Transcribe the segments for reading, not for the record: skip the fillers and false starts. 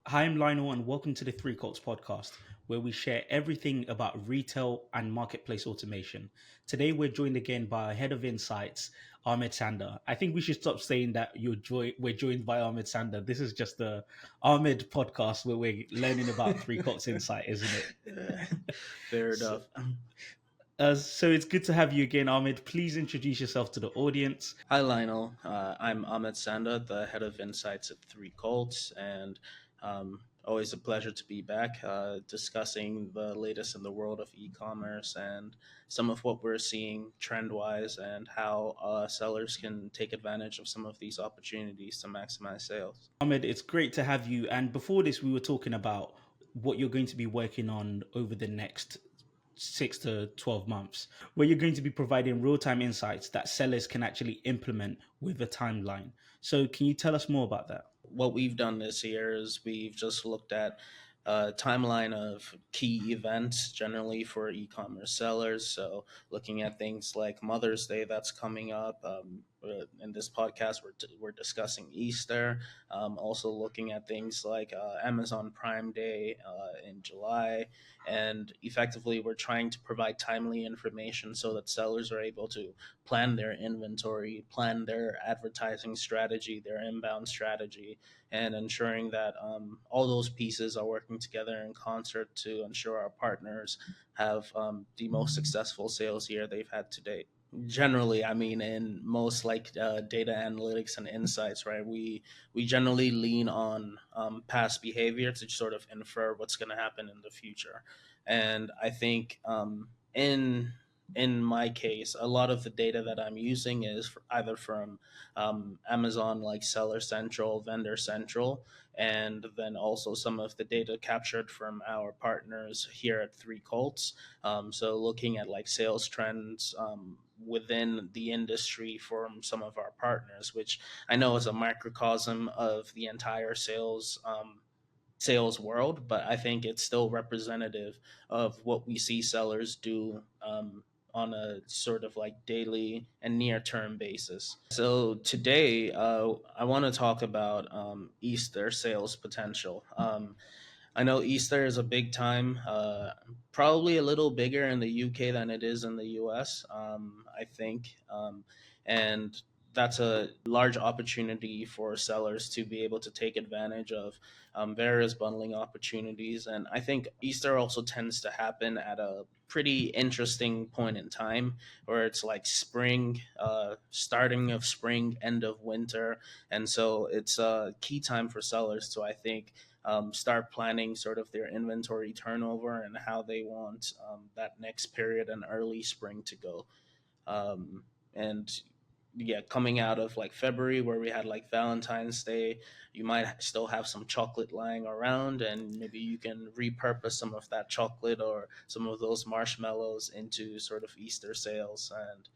Hi, I'm Lionel, and welcome to the Threecolts podcast, where we share everything about retail and marketplace automation. Today, we're joined again by our head of insights, Ahmed Sanda. I think we should stop saying that we're joined by Ahmed Sanda. This is just the Ahmed podcast where we're learning about Threecolts insight, isn't it? Fair so, enough. so it's good to have you again, Ahmed. Please introduce yourself to the audience. Hi, Lionel. I'm Ahmed Sanda, the head of insights at Threecolts, and always a pleasure to be back discussing the latest in the world of e-commerce and some of what we're seeing trend-wise and how sellers can take advantage of some of these opportunities to maximize sales. Ahmed, it's great to have you. And before this, we were talking about what you're going to be working on over the next 6 to 12 months, where you're going to be providing real time insights that sellers can actually implement with a timeline. So, can you tell us more about that? What we've done this year is we've just looked at a timeline of key events generally for e-commerce sellers. So looking at things like Mother's Day that's coming up. In this podcast, we're discussing Easter. Also looking at things like Amazon Prime Day in July. And effectively, we're trying to provide timely information so that sellers are able to plan their inventory, plan their advertising strategy, their inbound strategy, and ensuring that all those pieces are working together in concert to ensure our partners have the most successful sales year they've had to date. Generally, I mean, in most like data analytics and insights, right, we generally lean on past behavior to sort of infer what's going to happen in the future. And I think in my case, a lot of the data that I'm using is either from Amazon, like Seller Central, Vendor Central, and then also some of the data captured from our partners here at Threecolts. So looking at like sales trends within the industry from some of our partners, which I know is a microcosm of the entire sales world, but I think it's still representative of what we see sellers do on a sort of like daily and near term basis. So today, I want to talk about Easter sales potential. I know Easter is a big time, probably a little bigger in the UK than it is in the US, I think. And that's a large opportunity for sellers to be able to take advantage of various bundling opportunities. And I think Easter also tends to happen at a pretty interesting point in time where it's like spring, starting of spring, end of winter. And so it's a key time for sellers to, I think, start planning sort of their inventory turnover and how they want that next period and early spring to go. And yeah, coming out of like February where we had like Valentine's Day, you might still have some chocolate lying around, and maybe you can repurpose some of that chocolate or some of those marshmallows into sort of Easter sales. And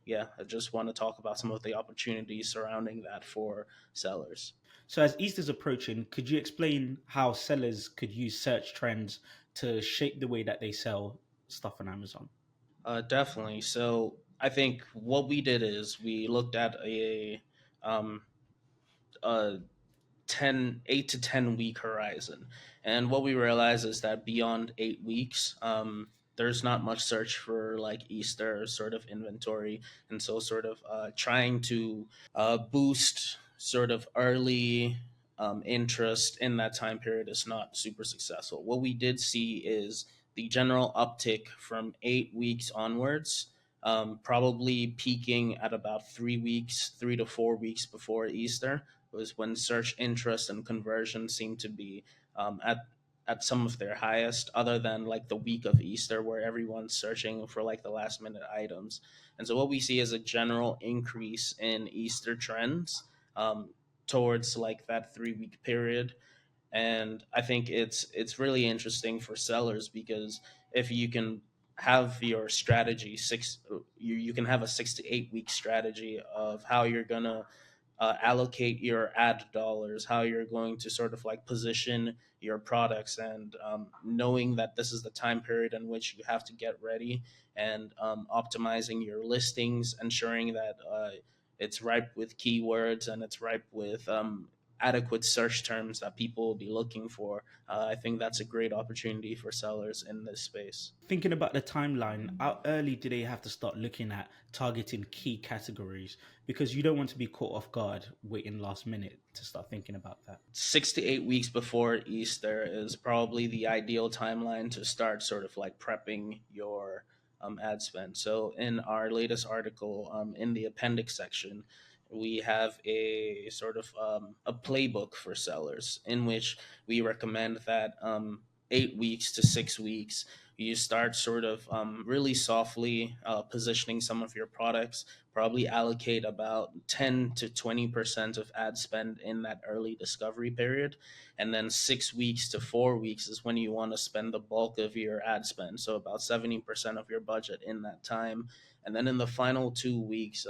yeah, I just want to talk about some of the opportunities surrounding that for sellers. So, as Easter's approaching, could you explain how sellers could use search trends to shape the way that they sell stuff on Amazon? Definitely. So I think what we did is we looked at um, a 8 to 10 week horizon. And what we realize is that beyond 8 weeks, there's not much search for like Easter sort of inventory. And so, sort of trying to boost sort of early interest in that time period is not super successful. What we did see is the general uptick from 8 weeks onwards. Probably peaking at about 3 weeks, 3 to 4 weeks before Easter, was when search interest and conversion seemed to be at some of their highest, other than like the week of Easter where everyone's searching for like the last minute items. And so what we see is a general increase in Easter trends um, towards like that 3 week period. And I think it's really interesting for sellers because if you can have your strategy you can have a 6 to 8 week strategy of how you're gonna allocate your ad dollars, how you're going to sort of like position your products, and knowing that this is the time period in which you have to get ready, and optimizing your listings, ensuring that it's ripe with keywords and it's ripe with adequate search terms that people will be looking for, I think that's a great opportunity for sellers in this space. Thinking about the timeline, how early do they have to start looking at targeting key categories? Because you don't want to be caught off guard waiting last minute to start thinking about that. 6 to 8 weeks before Easter is probably the ideal timeline to start sort of like prepping your ad spend. So, in our latest article, in the appendix section, we have a sort of a playbook for sellers in which we recommend that 8 weeks to 6 weeks, you start sort of really softly positioning some of your products, probably allocate about 10 to 20% of ad spend in that early discovery period. And then 6 weeks to 4 weeks is when you want to spend the bulk of your ad spend. So about 70% of your budget in that time. And then in the final 2 weeks,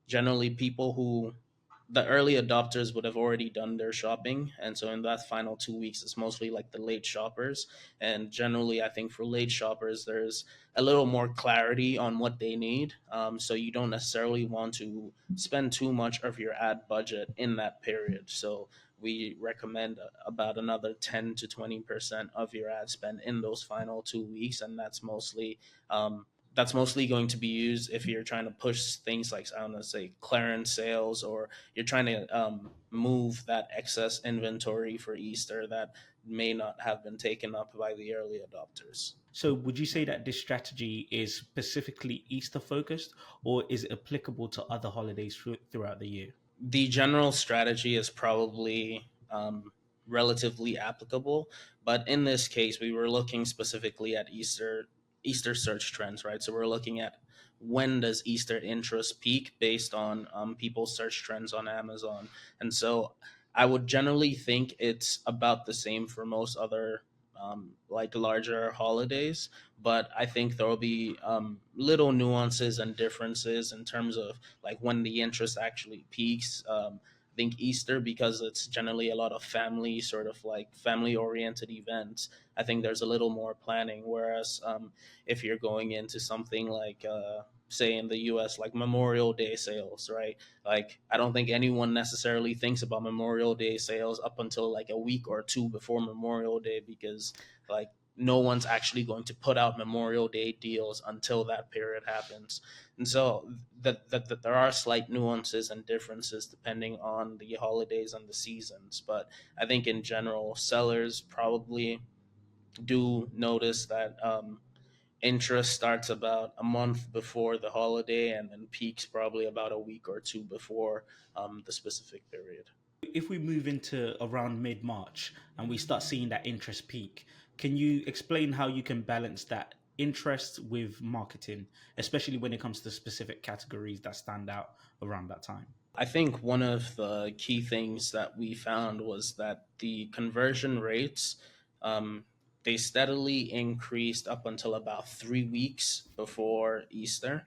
generally people who the early adopters would have already done their shopping, and so in that final 2 weeks it's mostly like the late shoppers. And generally I think for late shoppers there's a little more clarity on what they need, so you don't necessarily want to spend too much of your ad budget in that period. So we recommend about another 10 to 20% of your ad spend in those final 2 weeks, and that's mostly going to be used if you're trying to push things like, I don't know, say clearance sales, or you're trying to move that excess inventory for Easter that may not have been taken up by the early adopters. So, would you say that this strategy is specifically Easter focused, or is it applicable to other holidays throughout the year? The general strategy is probably relatively applicable, but in this case, we were looking specifically at Easter search trends, right? So we're looking at when does Easter interest peak based on people's search trends on Amazon, and so I would generally think it's about the same for most other like larger holidays, but I think there will be little nuances and differences in terms of like when the interest actually peaks. I think Easter, because it's generally a lot of family, sort of like family oriented events, I think there's a little more planning. Whereas if you're going into something like, say in the US, like Memorial Day sales, right? Like, I don't think anyone necessarily thinks about Memorial Day sales up until like a week or two before Memorial Day, because like no one's actually going to put out Memorial Day deals until that period happens. And so that there are slight nuances and differences depending on the holidays and the seasons. But I think in general, sellers probably do notice that interest starts about a month before the holiday and then peaks probably about a week or two before the specific period. If we move into around mid March and we start seeing that interest peak, can you explain how you can balance that interest with marketing, especially when it comes to specific categories that stand out around that time? I think one of the key things that we found was that the conversion rates, um, they steadily increased up until about 3 weeks before Easter,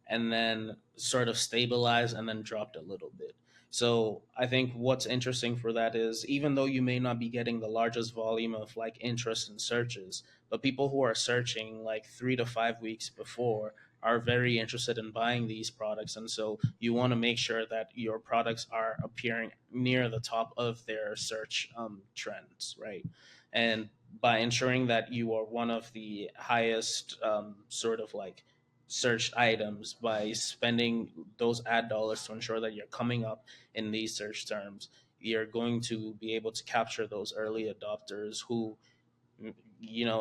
and then sort of stabilized and then dropped a little bit. So I think what's interesting for that is, even though you may not be getting the largest volume of like interest and searches, but people who are searching like 3 to 5 weeks before are very interested in buying these products. And so you want to make sure that your products are appearing near the top of their search trends, right? And by ensuring that you are one of the highest sort of like searched items, by spending those ad dollars to ensure that you're coming up in these search terms, you're going to be able to capture those early adopters who,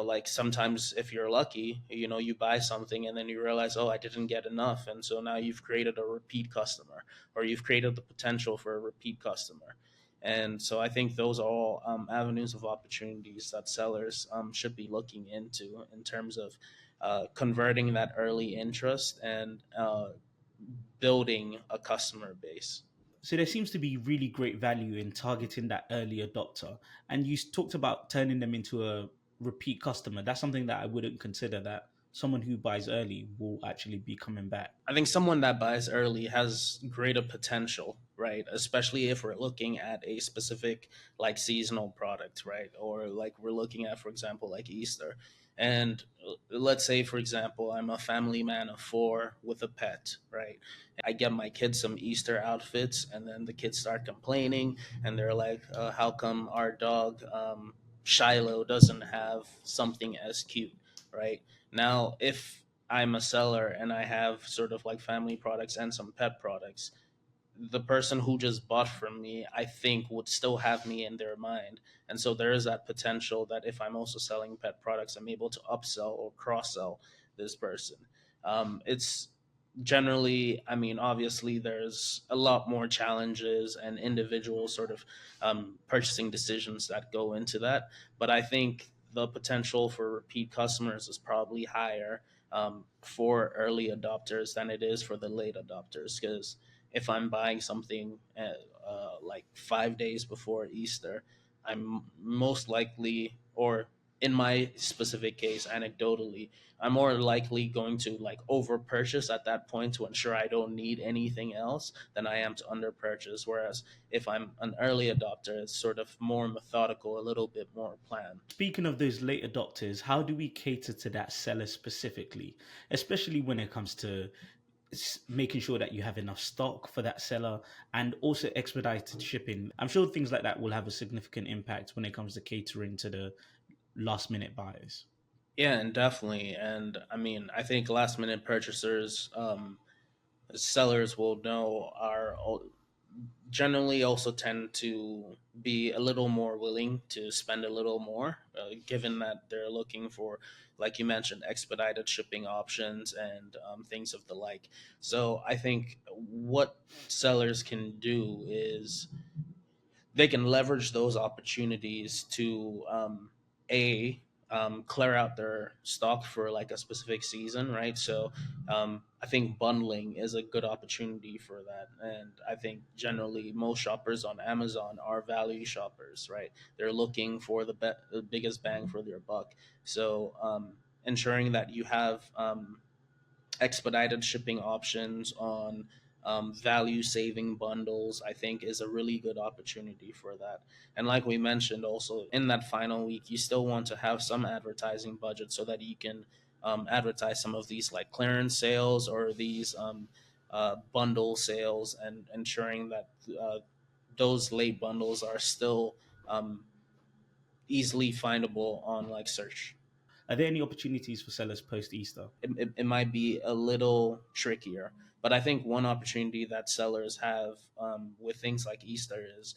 like sometimes if you're lucky, you buy something and then you realize, oh, I didn't get enough. And so now you've created a repeat customer, or you've created the potential for a repeat customer. And so I think those are all avenues of opportunities that sellers should be looking into in terms of converting that early interest and building a customer base. So there seems to be really great value in targeting that early adopter. And you talked about turning them into a repeat customer. That's something that I wouldn't consider, that someone who buys early will actually be coming back. I think someone that buys early has greater potential, right? Especially if we're looking at a specific like seasonal product, right? Or like we're looking at, for example, like Easter. And let's say, for example, I'm a family man of four with a pet, right? I get my kids some Easter outfits, and then the kids start complaining, and they're like, "How come our dog Shiloh doesn't have something as cute?" Right now, if I'm a seller and I have sort of like family products and some pet products, the person who just bought from me, I think, would still have me in their mind. And so there is that potential that if I'm also selling pet products, I'm able to upsell or cross sell this person. It's generally, I mean, obviously, there's a lot more challenges and individual sort of purchasing decisions that go into that. But I think the potential for repeat customers is probably higher for early adopters than it is for the late adopters, because if I'm buying something like 5 days before Easter, I'm most likely, or in my specific case, anecdotally, I'm more likely going to like over purchase at that point to ensure I don't need anything else than I am to under purchase. Whereas if I'm an early adopter, it's sort of more methodical, a little bit more planned. Speaking of those late adopters, how do we cater to that seller specifically, especially when it comes to making sure that you have enough stock for that seller and also expedited shipping? I'm sure things like that will have a significant impact when it comes to catering to the last minute buyers. Yeah, and definitely. And I mean, I think last minute purchasers, sellers will know, generally also tend to be a little more willing to spend a little more, given that they're looking for, like you mentioned, expedited shipping options and things of the like. So I think what sellers can do is they can leverage those opportunities to a clear out their stock for like a specific season, right? So I think bundling is a good opportunity for that, and I think generally most shoppers on Amazon are value shoppers, right? They're looking for the biggest bang for their buck. So ensuring that you have expedited shipping options on value saving bundles, I think, is a really good opportunity for that. And like we mentioned, also in that final week, you still want to have some advertising budget so that you can advertise some of these like clearance sales or these bundle sales, and ensuring that those late bundles are still um, easily findable on like search. Are there any opportunities for sellers post Easter? It might be a little trickier. But I think one opportunity that sellers have with things like Easter is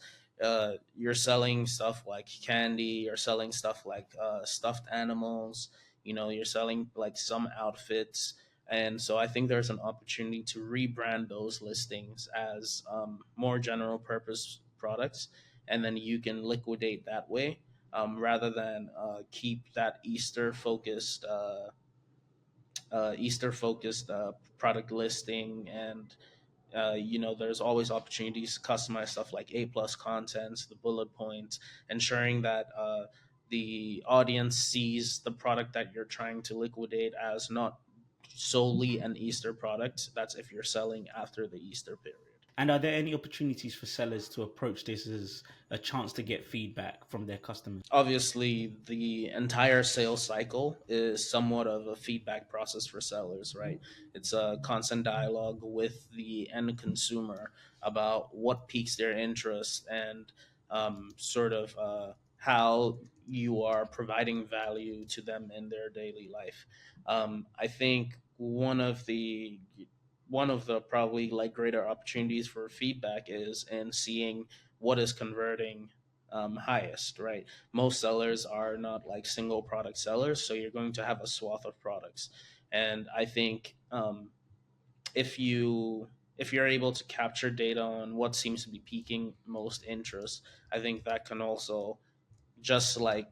you're selling stuff like candy, you're selling stuff like stuffed animals, you're selling like some outfits. And so I think there's an opportunity to rebrand those listings as more general purpose products. And then you can liquidate that way, rather than keep that Easter focused product listing. And there's always opportunities to customize stuff like A plus contents, the bullet points, ensuring that the audience sees the product that you're trying to liquidate as not solely an Easter product. That's if you're selling after the Easter period. And are there any opportunities for sellers to approach this as a chance to get feedback from their customers? Obviously, the entire sales cycle is somewhat of a feedback process for sellers, right? It's a constant dialogue with the end consumer about what piques their interest, and sort of how you are providing value to them in their daily life. I think one of the probably like greater opportunities for feedback is in seeing what is converting highest, right? Most sellers are not like single product sellers, so you're going to have a swath of products. And I think if you if you're able to capture data on what seems to be piquing most interest, I think that can also, just like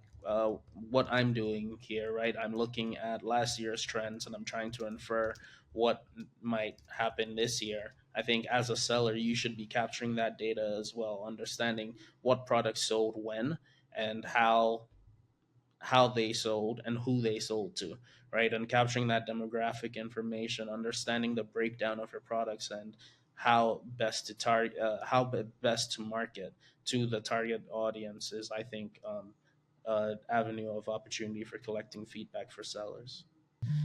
what I'm doing here, right? I'm looking at last year's trends and I'm trying to infer what might happen this year. I think as a seller, you should be capturing that data as well, understanding what products sold when, and how they sold and who they sold to, right? And capturing that demographic information, understanding the breakdown of your products, and how best to target, best to market to the target audience is, I think, avenue of opportunity for collecting feedback for sellers.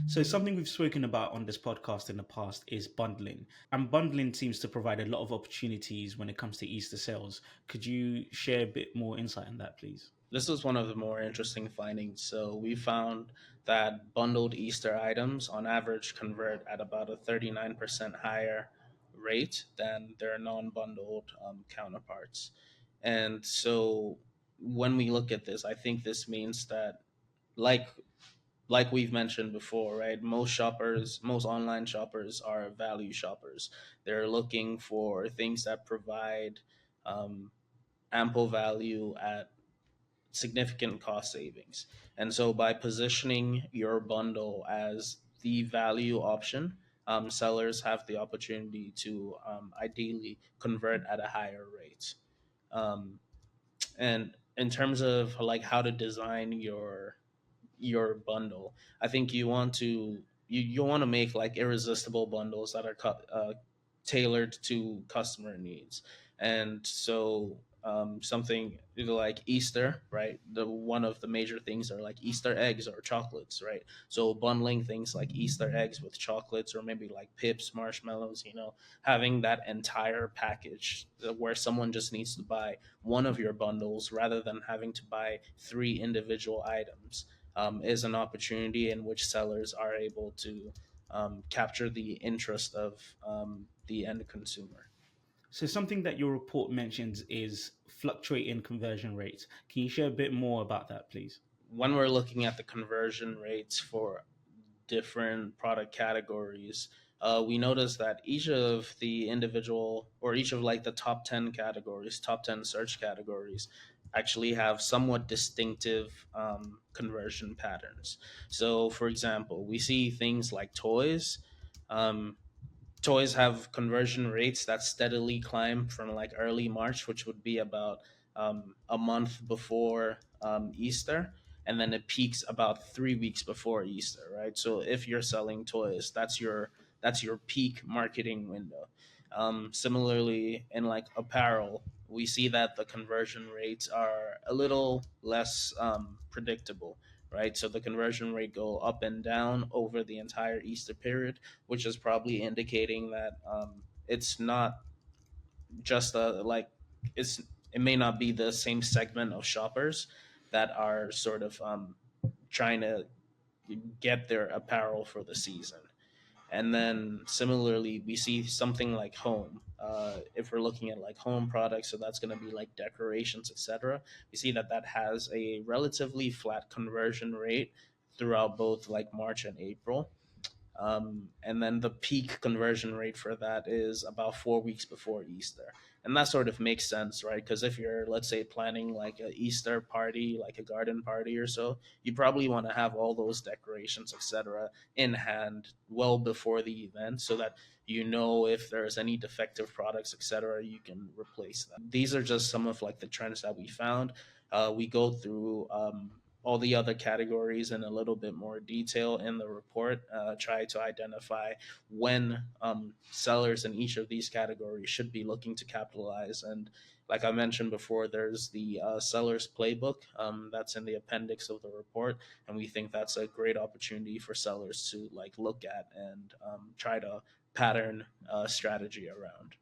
So, something we've spoken about on this podcast in the past is bundling. And bundling seems to provide a lot of opportunities when it comes to Easter sales. Could you share a bit more insight on that, please? This was one of the more interesting findings. So we found that bundled Easter items on average convert at about a 39% higher rate than their non-bundled counterparts. And so when we look at this, I think this means that, like we've mentioned before, right? Most online shoppers are value shoppers. They're looking for things that provide um, ample value at significant cost savings. And so by positioning your bundle as the value option, sellers have the opportunity to ideally convert at a higher rate. Um, and in terms of like how to design your bundle, I think you want to make like irresistible bundles that are tailored to customer needs. And so something like Easter, right? The one of the major things are like Easter eggs or chocolates, right? So bundling things like Easter eggs with chocolates or maybe like pips, marshmallows, having that entire package where someone just needs to buy one of your bundles rather than having to buy three individual items, is an opportunity in which sellers are able to capture the interest of the end consumer. So, something that your report mentions is fluctuating conversion rates. Can you share a bit more about that, please? When we're looking at the conversion rates for different product categories, we notice that each of the individual or each of like the top 10 categories, top 10 search categories, actually have somewhat distinctive conversion patterns. So, for example, we see things like toys. Um, Toys have conversion rates that steadily climb from like early March, which would be about a month before Easter, and then it peaks about 3 weeks before Easter, right? So if you're selling toys, that's your peak marketing window. Similarly, in like apparel, we see that the conversion rates are a little less predictable, right? So the conversion rate go up and down over the entire Easter period, which is probably indicating that it's not just it's it may not be the same segment of shoppers that are sort of trying to get their apparel for the season. And then similarly, we see something like home. If we're looking at like home products, so that's going to be like decorations, etc. We see that that has a relatively flat conversion rate throughout both like March and April. And then the peak conversion rate for that is about 4 weeks before Easter. And that sort of makes sense, right? Because if you're, let's say, planning like a Easter party, like a garden party or so, you probably want to have all those decorations, etc., in hand well before the event so that if there's any defective products, etc., you can replace them. These are just some of like the trends that we found. We go through all the other categories in a little bit more detail in the report, try to identify when sellers in each of these categories should be looking to capitalize. And like I mentioned before, there's the seller's playbook that's in the appendix of the report, and we think that's a great opportunity for sellers to like look at and try to pattern strategy around.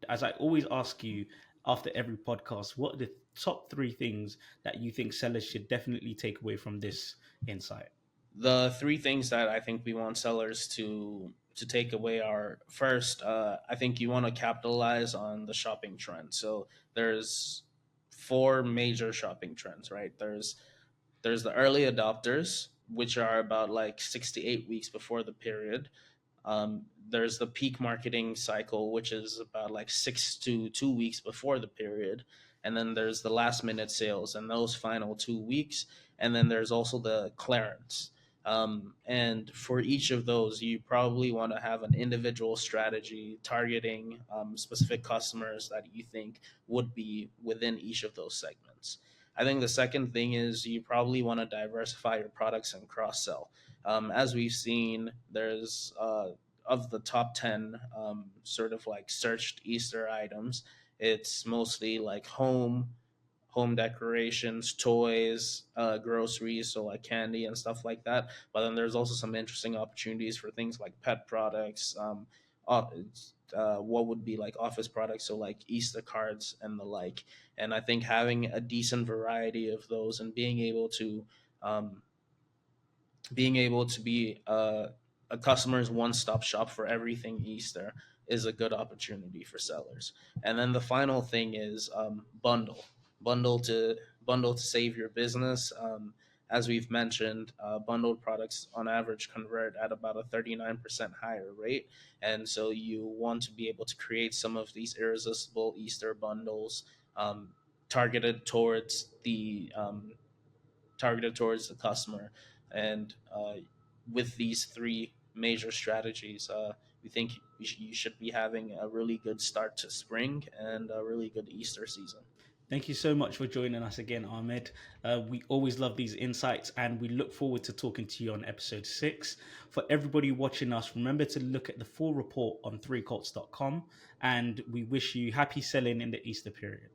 As I always ask you after every podcast, what are the top three things that you think sellers should definitely take away from this insight? The three things that I think we want sellers to take away are first, I think you want to capitalize on the shopping trend. So there's four major shopping trends, right? There's the early adopters, which are about like 6 to 8 weeks before the period. There's the peak marketing cycle, which is about like 6 to 2 weeks before the period. And then there's the last minute sales and those final 2 weeks. And then there's also the clearance. And for each of those, you probably want to have an individual strategy targeting specific customers that you think would be within each of those segments. I think the second thing is you probably want to diversify your products and cross sell. As we've seen, there's of the top 10 sort of like searched Easter items, it's mostly like home decorations, toys, groceries, so like candy and stuff like that. But then there's also some interesting opportunities for things like pet products, uh, what would be like office products, so like Easter cards and the like. And I think having a decent variety of those and um, being able to be a customer's one-stop shop for everything Easter is a good opportunity for sellers. And then the final thing is bundle to bundle to save your business. As we've mentioned, bundled products on average convert at about a 39% higher rate. And so you want to be able to create some of these irresistible Easter bundles, um, targeted towards the customer. And with these three major strategies, we think you should be having a really good start to spring and a really good Easter season. Thank you so much for joining us again, Ahmed. We always love these insights and we look forward to talking to you on episode 6. For everybody watching us, remember to look at the full report on threecolts.com, and we wish you happy selling in the Easter period.